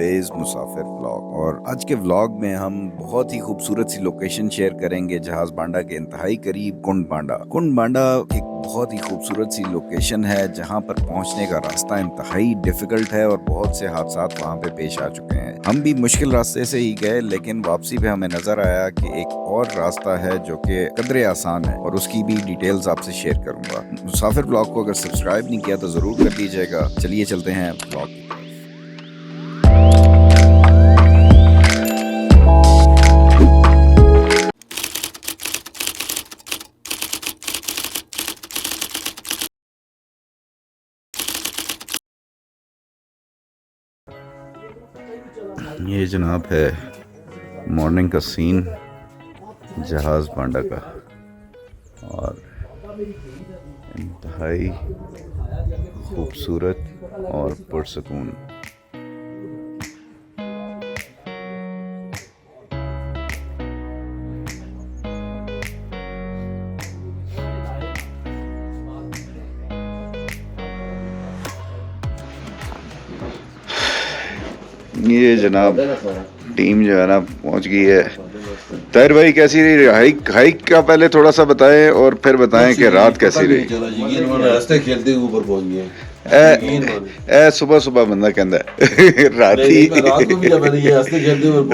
Today's मुसाफिर vlog. और आज के व्लॉग में हम बहुत ही खूबसूरत सी लोकेशन शेयर करेंगे जहाज बांडा के इंतहाई करीब कुंड बांडा। कुंड बांडा एक बहुत ही खूबसूरत सी लोकेशन है जहां पर पहुंचने का रास्ता इंतहाई डिफिकल्ट है और बहुत से हादसात वहां पे पेश आ चुके हैं। हम भी मुश्किल रास्ते से ही गए, लेकिन वापसी पे हमें नजर आया कि एक और रास्ता है जो कि कदरे आसान है और उसकी भी डिटेल्स आपसे शेयर करूंगा। मुसाफिर ब्लॉग को अगर सब्सक्राइब नहीं किया तो जरूर कर दीजिएगा। चलिए चलते हैं ब्लॉग की तरफ। ये जनाब है मॉर्निंग का सीन जहाज बांडा का, और इंतहाई खूबसूरत और पुरसकून। ये जनाब टीम जो है ना पहुंच गई है। ताहिर भाई कैसी रही हाइक? हाइक का पहले थोड़ा सा बताएं और फिर बताएं कि रात कैसी रही। रास्ते खेलते ऊपर पहुंच गए। सुबह सुबह बंदा कहता है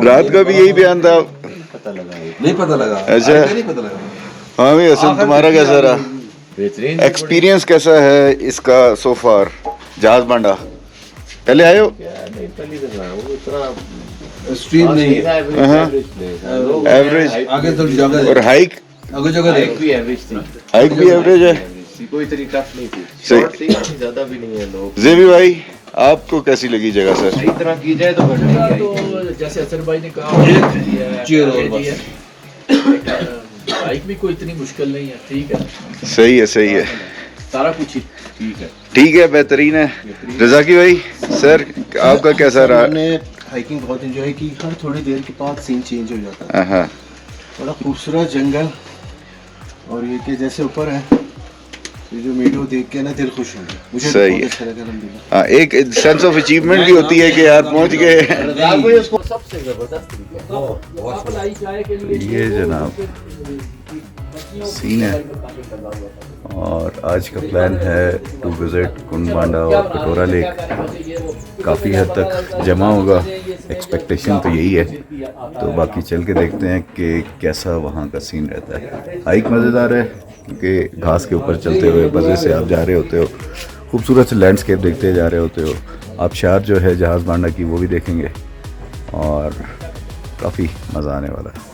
रात का भी यही बयान था। नहीं पता लगा। अच्छा, नहीं पता लगा। हाँ भाई असल तुम्हारा कैसा रहा? एक्सपीरियंस कैसा है इसका सो फार? जहाज बांडा पहले आए हो? स्ट्रीम नहीं है, एवरेज आगे थोड़ी जगह और हाइक आगे जगह भी एवरेज थी। हाइक भी एवरेज है। कोई इतनी टफ नहीं थी, सही। शॉर्ट थी, ज्यादा भी नहीं है। लोग जेबी भाई आपको कैसी लगी जगह सर? सही तरह की जाए तो बढ़िया है। तो जैसे असर भाई ने कहा चेयर और बस। बाइक भी कोई इतनी मुश्किल नहीं है, ठीक है, सही है, सही है, सारा कुछ ही ठीक है, ठीक है, बेहतरीन है। रजाकी भाई सर आपका कैसा रहा? मैंने हाइकिंग बहुत एंजॉय की। हर थोड़ी देर के बाद सीन चेंज हो जाता है। हाँ, बड़ा खूबसूरत जंगल, और ये कि जैसे ऊपर है, ये जो वीडियो देख के ना दिल खुश हो गया। मुझे सही बहुत है। अच्छा लगा अल्हम्दुलिल्लाह। हाँ, एक सेंस ऑफ अचीवमेंट भी होती है कि यार पहुंच गए। सबसे जबरदस्त ये जनाब सीन है, और आज का प्लान है टू विजिट कुंड बांडा और कटोरा लेक। काफ़ी हद तक जमा होगा, एक्सपेक्टेशन तो यही है। तो बाकी चल के देखते हैं कि कैसा वहाँ का सीन रहता है। हाइक मज़ेदार है क्योंकि घास के ऊपर चलते हुए मज़े से आप जा रहे होते हो, खूबसूरत से लैंडस्केप देखते जा रहे होते हो। आबशार जो है जहाज़ बांडा की वो भी देखेंगे और काफ़ी मज़ा आने वाला है।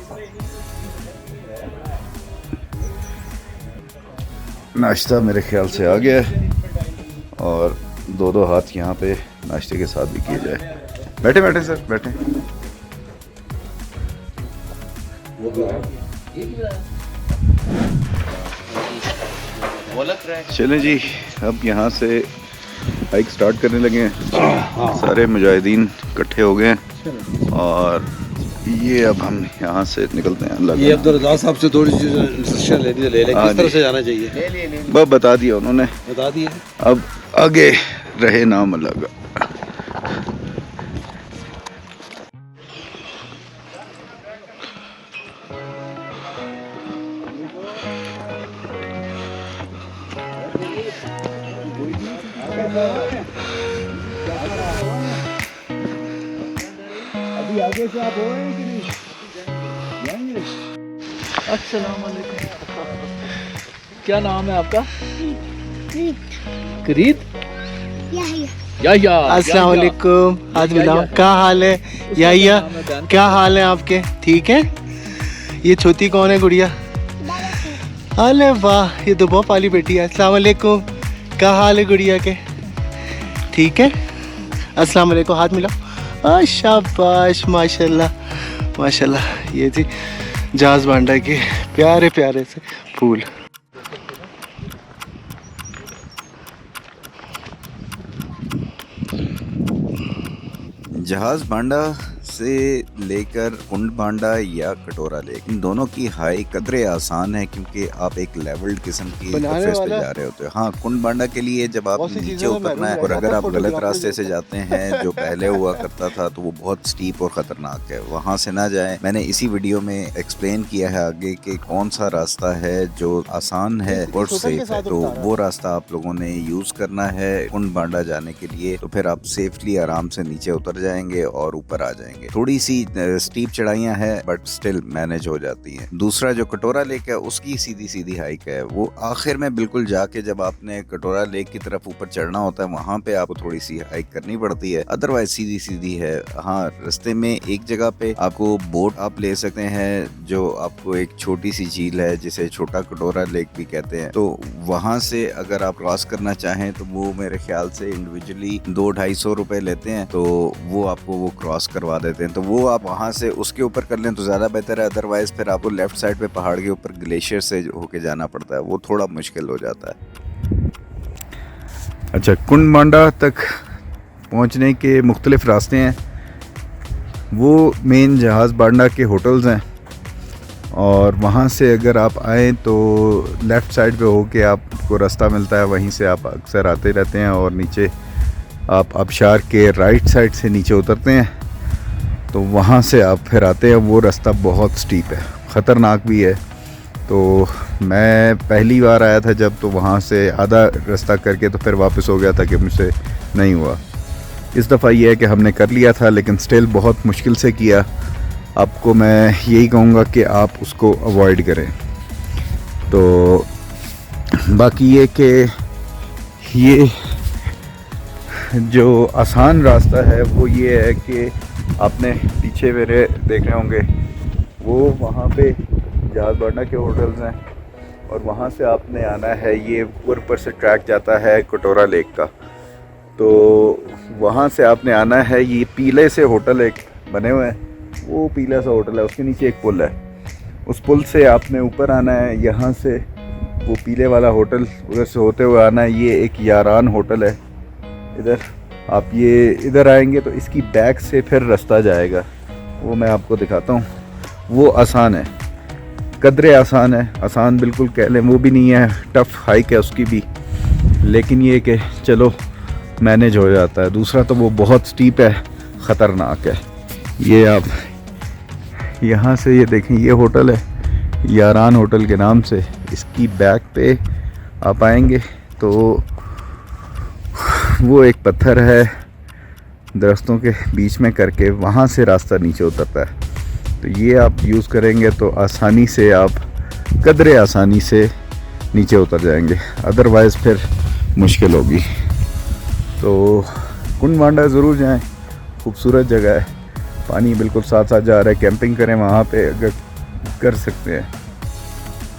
नाश्ता मेरे ख्याल से आ गया है, और दो हाथ यहाँ पे नाश्ते के साथ भी किए जाए। बैठे बैठे सर बैठे। चलें जी, अब यहाँ से हाइक स्टार्ट करने लगे हैं। सारे मुजाहिदीन इकट्ठे हो गए हैं और ये अब हम यहाँ से निकलते हैं। ये अब्दुल रज़ाक साहब से थोड़ी सी इंस्ट्रक्शन ले लें हाँ किस तरह जी। से जाना चाहिए। बस बता दिया उन्होंने, बता दिए। अब आगे रहे नाम अलग। अभी आगे से आप हो रहे हैं कि नहीं? जाएंगे? अस्सलाम वालेकुम। क्या नाम है आपका? करीद या अस्सलाम वालेकुम। हाथ मिलाओ। क्या हाल है या क्या हाल है आपके? ठीक है। ये छोटी कौन है? गुड़िया। अरे वाह, ये तो बहुत पाली बेटी है। अस्सलाम वालेकुम। क्या हाल है गुड़िया के? ठीक है। अस्सलाम वालेकुम। हाथ मिलाओ। शाबाश, माशाल्लाह माशाल्लाह। ये जी जहाज बांडा के प्यारे प्यारे से फूल। जहाज बांडा से लेकर कुंड बांडा या कटोरा लेक, इन दोनों की हाई कदरे आसान है क्योंकि आप एक लेवल्ड किस्म की सरफेस पे जा रहे होते हो। हाँ, कुंड बांडा के लिए जब आप नीचे उतरना है और अगर आप गलत रास्ते से जाते हैं जो पहले हुआ करता था तो वो बहुत स्टीप और खतरनाक है, वहाँ से ना जाए। मैंने इसी वीडियो में एक्सप्लेन किया है आगे कि कौन सा रास्ता है जो आसान है और सेफ है, तो वो रास्ता आप लोगों ने यूज करना है कुंड बांडा जाने के लिए। तो फिर आप सेफली आराम से नीचे उतर जाएंगे और ऊपर आ जाएंगे। थोड़ी सी स्टीप चढ़ाइयाँ है बट स्टिल मैनेज हो जाती है। दूसरा जो कटोरा लेक है उसकी सीधी सीधी हाइक है, वो आखिर में बिल्कुल जाके जब आपने कटोरा लेक की तरफ ऊपर चढ़ना होता है वहाँ पे आपको थोड़ी सी हाइक करनी पड़ती है, अदरवाइज सीधी सीधी है। हाँ, रास्ते में एक जगह पे आपको बोट आप ले सकते हैं जो आपको एक छोटी सी झील है जिसे छोटा कटोरा लेक भी कहते हैं, तो वहाँ से अगर आप क्रॉस करना चाहें तो वो मेरे ख्याल से इंडिविजुअली 200-250 रुपए लेते हैं, तो वो आपको वो क्रॉस करवा देते हैं। तो वो आप वहाँ से उसके ऊपर कर लें तो ज़्यादा बेहतर है, अदरवाइज फिर आपको लेफ्ट साइड पे पहाड़ के ऊपर ग्लेशियर से होके जाना पड़ता है, वो थोड़ा मुश्किल हो जाता है। अच्छा, कुंड बांडा तक पहुँचने के मुख्तलिफ रास्ते हैं। वो मेन जहाज़ बांडा के होटल्स हैं और वहाँ से अगर आप आएँ तो लेफ़्ट साइड पे होके आपको रास्ता मिलता है, वहीं से आप अक्सर आते रहते हैं और नीचे आप आबशार के राइट साइड से नीचे उतरते हैं तो वहाँ से आप फिर आते हैं। वो रास्ता बहुत स्टीप है, ख़तरनाक भी है। तो मैं पहली बार आया था जब, तो वहाँ से आधा रास्ता करके तो फिर वापस हो गया था कि मुझसे नहीं हुआ। इस दफ़ा ये है कि हमने कर लिया था लेकिन स्टिल बहुत मुश्किल से किया। आपको मैं यही कहूँगा कि आप उसको अवॉइड करें। तो बाकी ये कि ये जो आसान रास्ता है वो ये है कि आपने पीछे मेरे देख रहे होंगे वो वहाँ पे जहाज़ बांडा के होटल्स हैं और वहाँ से आपने आना है, ये ऊपर से ट्रैक जाता है कटोरा लेक का, तो वहाँ से आपने आना है। ये पीले से होटल एक बने हुए हैं, वो पीला सा होटल है, उसके नीचे एक पुल है, उस पुल से आपने ऊपर आना है। यहाँ से वो पीले वाला होटल उधर से होते हुए आना है। ये एक यारान होटल है, इधर आप ये इधर आएंगे तो इसकी बैक से फिर रास्ता जाएगा, वो मैं आपको दिखाता हूँ। वो आसान है, कदरे आसान है, आसान बिल्कुल कह लें, वो भी नहीं है, टफ़ हाइक है उसकी भी, लेकिन ये कि चलो मैनेज हो जाता है। दूसरा तो वो बहुत स्टीप है, ख़तरनाक है। ये आप यहाँ से ये देखें, ये होटल है यारान होटल के नाम से, इसकी बैक पे आप आएंगे तो वो एक पत्थर है दरख्तों के बीच में करके, वहाँ से रास्ता नीचे उतरता है। तो ये आप यूज़ करेंगे तो आसानी से आप कदरे आसानी से नीचे उतर जाएंगे, अदरवाइज़ फिर मुश्किल होगी। तो कुंड बांडा ज़रूर जाएं, खूबसूरत जगह है, पानी बिल्कुल साथ साथ जा रहा है। कैंपिंग करें वहाँ पे अगर कर सकते हैं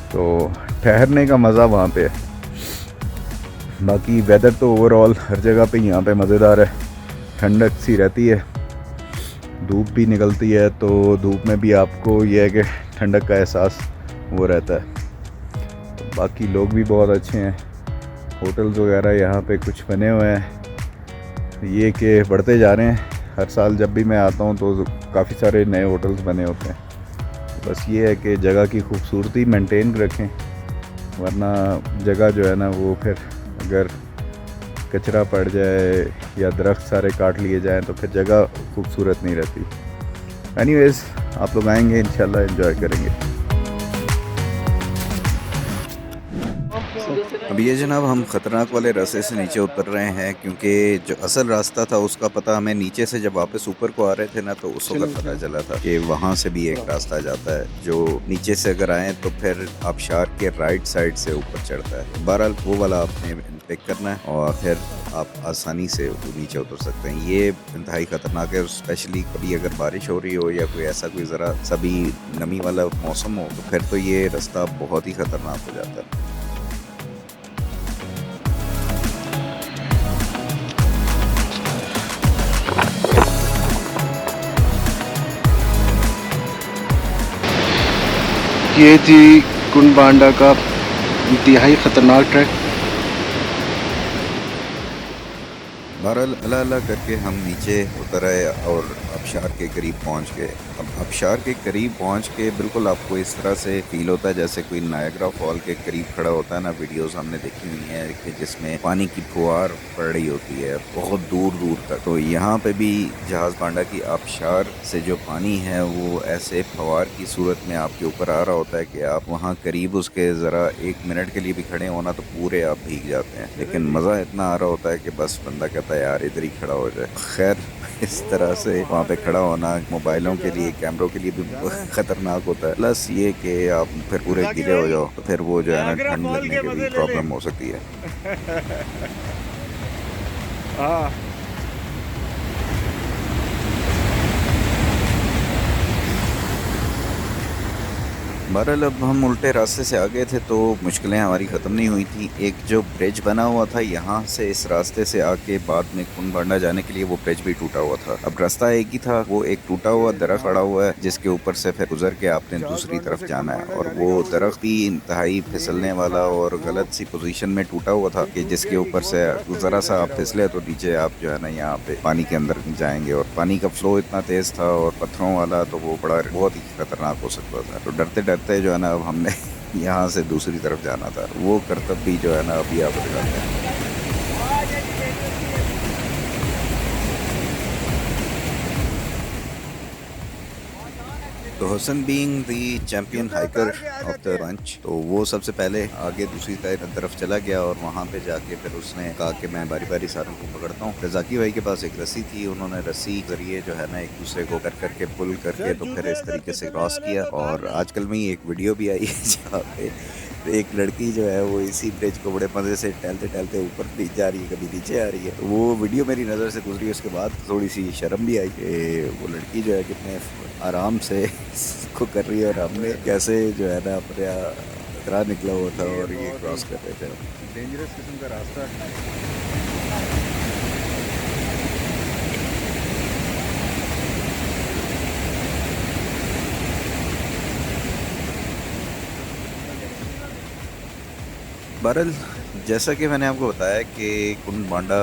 तो ठहरने का मज़ा वहाँ पे है। बाकी वेदर तो ओवरऑल हर जगह पे यहाँ पे मज़ेदार है, ठंडक सी रहती है, धूप भी निकलती है तो धूप में भी आपको यह है कि ठंडक का एहसास वो रहता है। तो बाकी लोग भी बहुत अच्छे हैं, होटल्स वगैरह यहाँ पे कुछ बने हुए हैं, ये कि बढ़ते जा रहे हैं। हर साल जब भी मैं आता हूँ तो काफ़ी सारे नए होटल्स बने होते हैं। बस ये है कि जगह की खूबसूरती मेंटेन रखें, वरना जगह जो है ना वो फिर अगर कचरा पड़ जाए या दरख्त सारे काट लिए जाएं तो फिर जगह खूबसूरत नहीं रहती। एनीवेज़ आप लोग आएंगे इंशाल्लाह एंजॉय करेंगे। अब ये जनाब हम ख़तरनाक वाले रास्ते से नीचे उतर रहे हैं क्योंकि जो असल रास्ता था उसका पता हमें नीचे से जब वापस ऊपर को आ रहे थे ना तो उस वक्त पता चला था कि वहाँ से भी एक रास्ता जाता है जो नीचे से अगर आए तो फिर आबशार के राइट साइड से ऊपर चढ़ता है। बहरहाल वो वाला आपने पिक करना है और फिर आप आसानी से नीचे उतर सकते हैं। ये इंतहाई ख़तरनाक है, स्पेशली कभी अगर बारिश हो रही हो या कोई ऐसा कोई ज़रा सभी नमी वाला मौसम हो तो फिर तो ये रास्ता बहुत ही ख़तरनाक हो जाता है। ये थी कुंड बांडा का इंतहाई ख़तरनाक ट्रैक। बहरहाल अल्लाह अल्लाह करके हम नीचे उतर आए और आबशार के करीब पहुंच गए। अब आबशार के करीब पहुंच के बिल्कुल आपको इस तरह से फील होता है जैसे कोई नायग्रा फॉल के करीब खड़ा होता है ना। वीडियोस हमने देखी हुई हैं कि जिसमें पानी की फुहार पड़ रही होती है बहुत दूर दूर तक। तो यहाँ पे भी जहाज़ बांडा की आबशार से जो पानी है वो ऐसे फवार की सूरत में आपके ऊपर आ रहा होता है कि आप वहाँ करीब उसके ज़रा 1 मिनट के लिए भी खड़े होना तो पूरे आप भीग जाते हैं। लेकिन मज़ा इतना आ रहा होता है कि बस बंदा कहता है यार इधर ही खड़ा हो जाए। खैर इस तरह से वहाँ पे खड़ा होना मोबाइलों के लिए कैमरों के लिए भी ख़तरनाक होता है। प्लस ये कि आप फिर पूरे गीले हो जाओ तो फिर वो जो है ना ठंड लगने की भी प्रॉब्लम हो सकती है। बहरहाल अब हम उल्टे रास्ते से आ गए थे तो मुश्किलें हमारी ख़त्म नहीं हुई थी। एक जो ब्रिज बना हुआ था यहाँ से इस रास्ते से आके बाद में कुन बांडा जाने के लिए वो ब्रिज भी टूटा हुआ था। अब रास्ता एक ही था, वो एक टूटा हुआ दरख्त खड़ा हुआ है जिसके ऊपर से फिर गुजर के आपने दूसरी तरफ जाना है। और वो दरख्त भी इंतहाई फिसलने वाला और गलत सी पोजीशन में टूटा हुआ था कि जिसके ऊपर से ज़रा सा आप फिसले तो नीचे आप जो है ना यहाँ पे पानी के अंदर जाएंगे। और पानी का फ्लो इतना तेज़ था और पत्थरों वाला तो वो बहुत ही खतरनाक हो सकता था। तो डरते डरते जो है ना अब हमने यहाँ से दूसरी तरफ जाना था। वो करतब भी जो है ना अभी आप दिखाते हैं। तो Hasan being the champion hiker of the bunch, तो वो सबसे पहले आगे दूसरी तरफ चला गया और वहाँ पे जाके फिर उसने कहा कि मैं बारी बारी सारों को पकड़ता हूँ। रज़ाकी भाई के पास एक रस्सी थी, उन्होंने रस्सी जरिए जो है ना एक दूसरे को करके पुल करके तो फिर इस तरीके से क्रॉस किया। और आजकल में एक वीडियो भी आई है जहाँ पे एक लड़की जो है वो इसी ब्रिज को बड़े मज़े से टहलते टहलते ऊपर जा रही है, कभी नीचे आ रही है। वो वीडियो मेरी नज़र से गुजरी, उसके बाद थोड़ी सी शर्म भी आई कि वो लड़की जो है कितने आराम से इसको कर रही है और हमने कैसे जो है ना अपने खतरा निकला हुआ था और ये क्रॉस कर रहे थे। डेंजरस किस्म का रास्ता बहरहाल जैसा कि मैंने आपको बताया कि कुन बांडा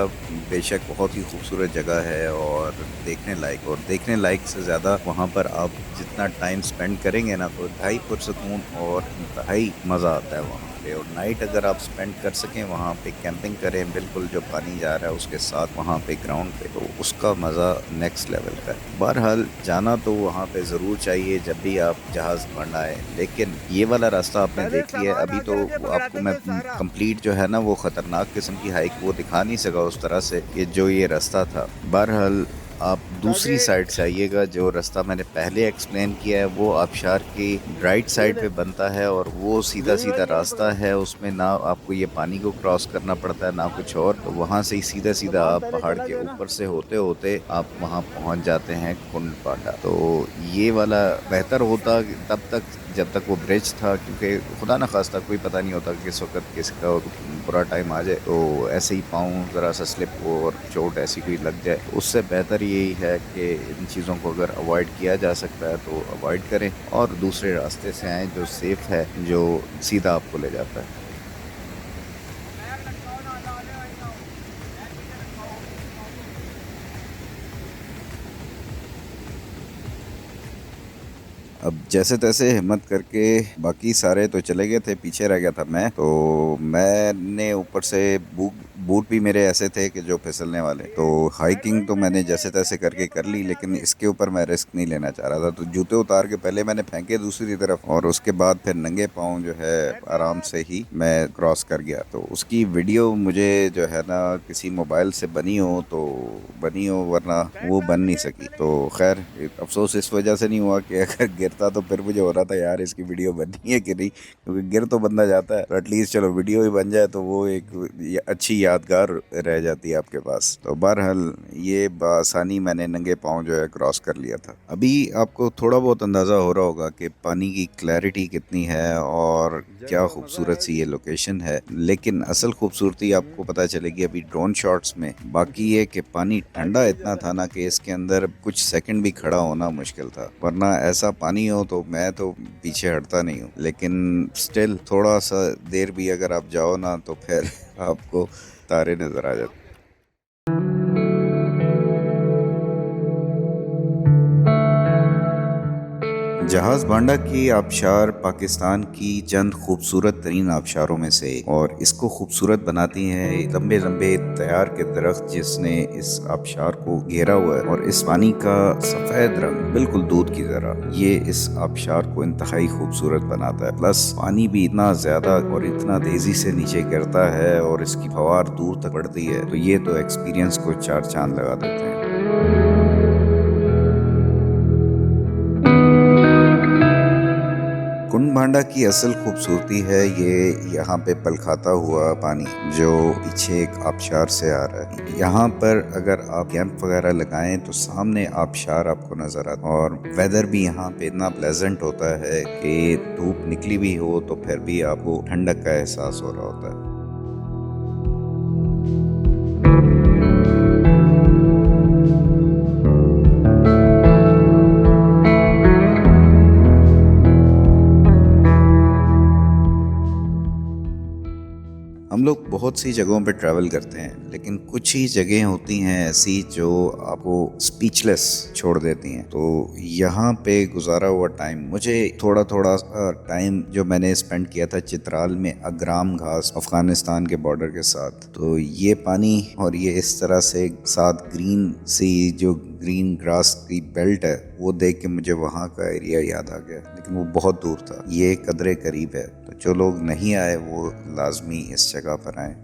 बेशक बहुत ही खूबसूरत जगह है और देखने लायक से ज़्यादा वहाँ पर आप जितना टाइम स्पेंड करेंगे ना तो इंतहाई पुरसकून और इंतहाई मज़ा आता है वहाँ पे। और नाइट अगर आप स्पेंड कर सकें वहाँ पे कैंपिंग करें बिल्कुल जो पानी जा रहा है उसके साथ वहाँ पे ग्राउंड पे, तो उसका मज़ा नेक्स्ट लेवल का है। बहरहाल जाना तो वहाँ पे ज़रूर चाहिए जब भी आप जहाज़ बांडा आए। लेकिन ये वाला रास्ता आपने देख लिया, अभी तो आपको मैं कंप्लीट जो है ना वो ख़तरनाक किस्म की हाइक वो दिखा नहीं सका उस तरह से कि जो ये रास्ता था। बहरहाल आप दूसरी साइड से आइएगा। जो रास्ता मैंने पहले एक्सप्लेन किया है वो आबशार की राइट साइड पे बनता है और वो सीधा सीधा रास्ता है, उसमें ना आपको ये पानी को क्रॉस करना पड़ता है ना कुछ और। तो वहाँ से ही सीधा सीधा आप पहाड़ के ऊपर से होते होते आप वहाँ पहुँच जाते हैं कुन बांडा। तो ये वाला बेहतर होता तब तक जब तक वो ब्रिज था, क्योंकि खुदा न खास्ता कोई पता नहीं होता कि किस वक्त किसका बुरा टाइम आ जाए तो ऐसे ही पाँव ज़रा सा स्लिप हो और चोट ऐसी कोई लग जाए। उससे बेहतर यही है कि इन चीज़ों को अगर अवॉइड किया जा सकता है तो अवॉइड करें और दूसरे रास्ते से आएँ जो सेफ़ है, जो सीधा आपको ले जाता है। अब जैसे तैसे हिम्मत करके बाकी सारे तो चले गए थे, पीछे रह गया था मैं। तो मैंने ऊपर से बूट भी मेरे ऐसे थे कि जो फिसलने वाले। तो हाइकिंग तो मैंने जैसे तैसे करके कर ली, लेकिन इसके ऊपर मैं रिस्क नहीं लेना चाह रहा था। तो जूते उतार के पहले मैंने फेंके दूसरी तरफ और उसके बाद फिर नंगे पाँव जो है आराम से ही मैं क्रॉस कर गया। तो उसकी वीडियो मुझे जो है ना किसी मोबाइल से बनी हो तो बनी हो, वरना वो बन नहीं सकी। तो खैर अफसोस इस वजह से नहीं हुआ कि अगर गिरता तो फिर मुझे हो रहा था यार इसकी वीडियो बननी है कि नहीं, क्योंकि गिर तो बंदा जाता है। तो एटलीस्ट चलो वीडियो ही बन जाए तो वो एक अच्छी यादगार रह जाती है आपके पास। तो बहरहाल ये बआसानी मैंने नंगे पाँव जो है क्रॉस कर लिया था। अभी आपको थोड़ा बहुत अंदाज़ा हो रहा होगा कि पानी की क्लैरिटी कितनी है और क्या खूबसूरत सी ये लोकेशन है, लेकिन असल खूबसूरती आपको पता चलेगी अभी ड्रोन शॉट्स में। बाकी ये कि पानी ठंडा इतना था ना कि इसके अंदर कुछ सेकंड भी खड़ा होना मुश्किल था, वरना ऐसा पानी हो तो मैं तो पीछे हटता नहीं हूँ। लेकिन स्टिल थोड़ा सा देर भी अगर आप जाओ ना तो फिर आपको तारे नज़र आ जाते। जहाज बांडा की आबशार पाकिस्तान की चंद खूबसूरत तरीन आबशारों में से, और इसको खूबसूरत बनाती हैं लंबे लंबे तैयार के दरख्त जिसने इस आबशार को घेरा हुआ है, और इस पानी का सफेद रंग बिल्कुल दूध की तरह ये इस आबशार को इंतहाई खूबसूरत बनाता है। प्लस पानी भी इतना ज्यादा और इतना तेजी से नीचे गिरता है और इसकी फवार दूर तक पड़ती है, तो ये तो एक्सपीरियंस को चार चांद लगा देते हैं। कुंड बांडा की असल खूबसूरती है ये यहाँ पे पलखाता हुआ पानी जो पीछे एक आबशार से आ रहा है। यहाँ पर अगर आप कैंप वगैरह लगाएं तो सामने आबशार आपको नजर आता है, और वेदर भी यहाँ पे इतना प्लेजेंट होता है कि धूप निकली भी हो तो फिर भी आपको ठंडक का एहसास हो रहा होता है। हम लोग बहुत सी जगहों पे ट्रैवल करते हैं, लेकिन कुछ ही जगह होती हैं ऐसी जो आपको स्पीचलेस छोड़ देती हैं। तो यहाँ पे गुजारा हुआ टाइम, मुझे थोड़ा टाइम जो मैंने स्पेंड किया था चित्राल में अग्राम घास अफगानिस्तान के बॉर्डर के साथ, तो ये पानी और ये इस तरह से साथ ग्रीन सी जो ग्रीन ग्रास की बेल्ट है वो देख के मुझे वहाँ का एरिया याद आ गया, लेकिन वो बहुत दूर था। ये कदरे करीब है, तो जो लोग नहीं आए वो लाजमी इस जगह पर आए।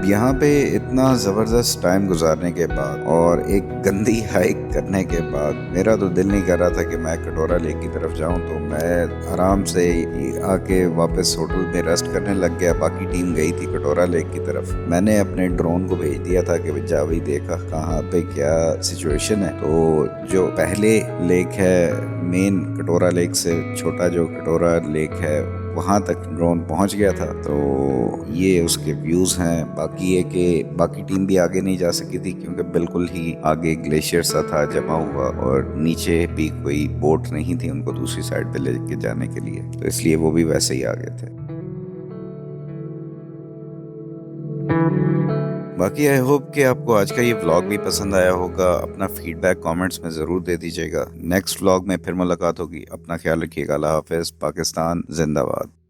यहाँ पे इतना ज़बरदस्त टाइम गुजारने के बाद और एक गंदी हाइक करने के बाद मेरा तो दिल नहीं कर रहा था कि मैं कटोरा लेक की तरफ जाऊं, तो मैं आराम से आके वापस होटल में रेस्ट करने लग गया। बाकी टीम गई थी कटोरा लेक की तरफ। मैंने अपने ड्रोन को भेज दिया था कि जा भाई देखा कहाँ पे क्या सिचुएशन है। तो जो पहले लेक है मेन कटोरा लेक से छोटा जो कटोरा लेक है वहाँ तक ड्रोन पहुँच गया था, तो ये उसके व्यूज़ हैं। बाकी ये कि बाकी टीम भी आगे नहीं जा सकी थी क्योंकि बिल्कुल ही आगे ग्लेशियर सा था जमा हुआ, और नीचे भी कोई बोट नहीं थी उनको दूसरी साइड पे लेके जाने के लिए, तो इसलिए वो भी वैसे ही आ गए थे। बाकी आई होप कि आपको आज का ये व्लॉग भी पसंद आया होगा। अपना फीडबैक कमेंट्स में ज़रूर दे दीजिएगा। नेक्स्ट व्लॉग में फिर मुलाकात होगी। अपना ख्याल रखिएगा। अल्लाह हाफ़िज़। पाकिस्तान जिंदाबाद।